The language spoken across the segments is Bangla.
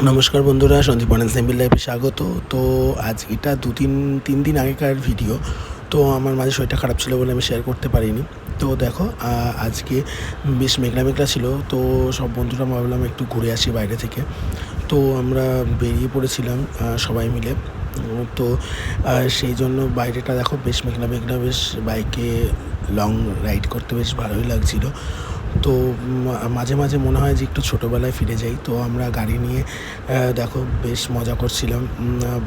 নমস্কার বন্ধুরা, সন্দীপ সিম্পল লাইফে স্বাগত। তো আজ এটা তিন দিন আগেকার ভিডিও। তো আমার মাঝে শরীরটা খারাপ ছিল বলে আমি শেয়ার করতে পারিনি। তো দেখো, আজকে বেশ মেঘলা মেঘলা ছিল। তো সব বন্ধুরা ভাবলাম একটু ঘুরে আসি বাইরে থেকে। তো আমরা বেরিয়ে পড়েছিলাম সবাই মিলে। তো সেই জন্য বাইরেটা দেখো বেশ মেঘলা মেঘলা, বেশ বাইকে লং রাইড করতে বেশ ভালোই লাগছিলো। তো মাঝে মাঝে মনে হয় যে একটু ছোটোবেলায় ফিরে যাই। তো আমরা গাড়ি নিয়ে দেখো বেশ মজা করছিলাম,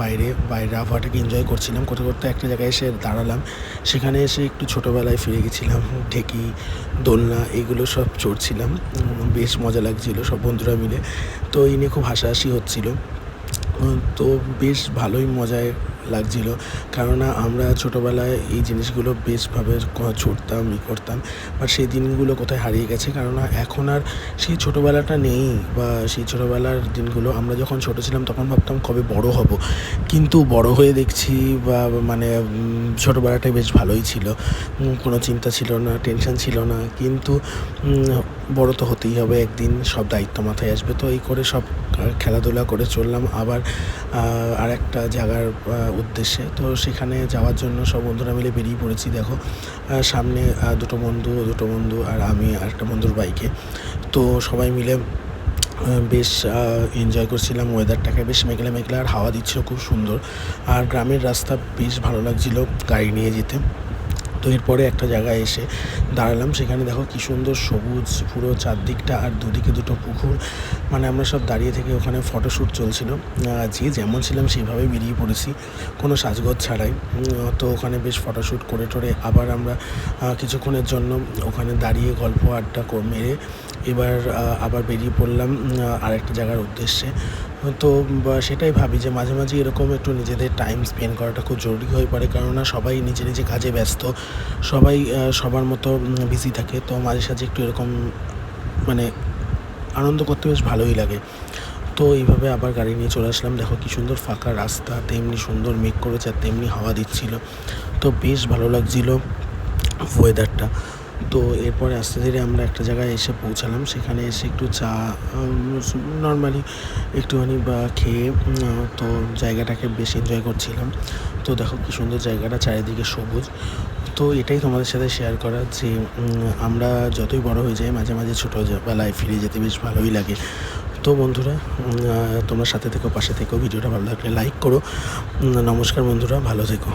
বাইরের আবহাওয়াটাকে এনজয় করছিলাম। করতে করতে একটা জায়গায় এসে দাঁড়ালাম। সেখানে এসে একটু ছোটোবেলায় ফিরে গেছিলাম। ঢেকি, দোলনা এগুলো সব চড়ছিলাম। বেশ মজা লাগছিলো সব বন্ধুরা মিলে। তো এই নিয়ে খুব হাসাহাসি হচ্ছিলো। তো বেশ ভালোই মজায় লাগছিলো, কেননা আমরা ছোটোবেলায় এই জিনিসগুলো বেশভাবে ছুটতাম, করতাম। বাট সেই দিনগুলো কোথায় হারিয়ে গেছে, কেননা এখন আর সেই ছোটোবেলাটা নেই। বা সেই ছোটোবেলার দিনগুলো, আমরা যখন ছোটো ছিলাম তখন ভাবতাম কবে বড় হব, কিন্তু বড় হয়ে দেখছি বা মানে ছোটোবেলাটাই বেশ ভালোই ছিল। কোনো চিন্তা ছিল না, টেনশন ছিল না। কিন্তু বড় তো হতেই হবে একদিন, সব দায়িত্ব মাথায় আসবে। তো এই করে সব খেলাধুলা করে চললাম আবার আরেকটা জায়গার উদ্দেশ্যে। তো সেখানে যাওয়ার জন্য সব বন্ধুরা মিলে বেরিয়ে পড়েছি। দেখো, সামনে দুটো বন্ধু আর আমি আরেকটা বন্ধুর বাইকে। তো সবাই মিলে বেশ এনজয় করছিলাম ওয়েদারটাকে। বেশ মেঘলা মেঘলা আর হাওয়া দিচ্ছিল খুব সুন্দর। আর গ্রামের রাস্তা বেশ ভালো লাগছিলো গাড়ি নিয়ে যেতে। তো এরপরে একটা জায়গায় এসে দাঁড়ালাম। সেখানে দেখো কী সুন্দর সবুজ পুরো চারদিকটা, আর দুদিকে দুটো পুকুর। মানে আমরা সব দাঁড়িয়ে থেকে ওখানে ফটোশ্যুট চলছিল। যে যেমন ছিলাম সেইভাবেই বেরিয়ে পড়েছি, কোনো সাজগোজ ছাড়াই। তো ওখানে বেশ ফটোশ্যুট করে টোরে আবার আমরা কিছুক্ষণের জন্য ওখানে দাঁড়িয়ে গল্প আড্ডা মেরে এবার আবার বেরিয়ে পড়লাম আরেকটা জায়গার উদ্দেশ্যে। তো সেটাই ভাবি যে মাঝে মাঝে এরকম একটু নিজেদের টাইম স্পেন্ড করাটা খুব জরুরি হয়ে পড়ে, কেননা সবাই নিজে কাজে ব্যস্ত, সবাই সবার মতো বিজি থাকে। তো মাঝে সাঝে একটু এরকম মানে আনন্দ করতে বেশ ভালোই লাগে। তো এইভাবে আবার গাড়ি নিয়ে চলে আসলাম। দেখো কী সুন্দর ফাঁকা রাস্তা, তেমনি সুন্দর মেঘ করেছে আর তেমনি হাওয়া দিচ্ছিল। তো বেশ ভালো লাগছিলো ওয়েদারটা। তো এরপরে আস্তে ধীরে আমরা একটা জায়গায় এসে পৌঁছালাম। সেখানে এসে একটু চা নর্মালি একটুখানি খেয়ে তো জায়গাটাকে বেশ এনজয় করছিলাম। তো দেখো কী সুন্দর জায়গাটা, চারিদিকে সবুজ। তো এটাই তোমাদের সাথে শেয়ার করা যে আমরা যতই বড় হয়ে যাই মাঝে মাঝে ছোটোবেলায় ফিরে যেতে বেশ ভালোই লাগে। তো বন্ধুরা, তোমরা সাথে থেকো, পাশে থেকো। ভিডিওটা ভালো লাগলে লাইক করো। নমস্কার বন্ধুরা, ভালো থেকো।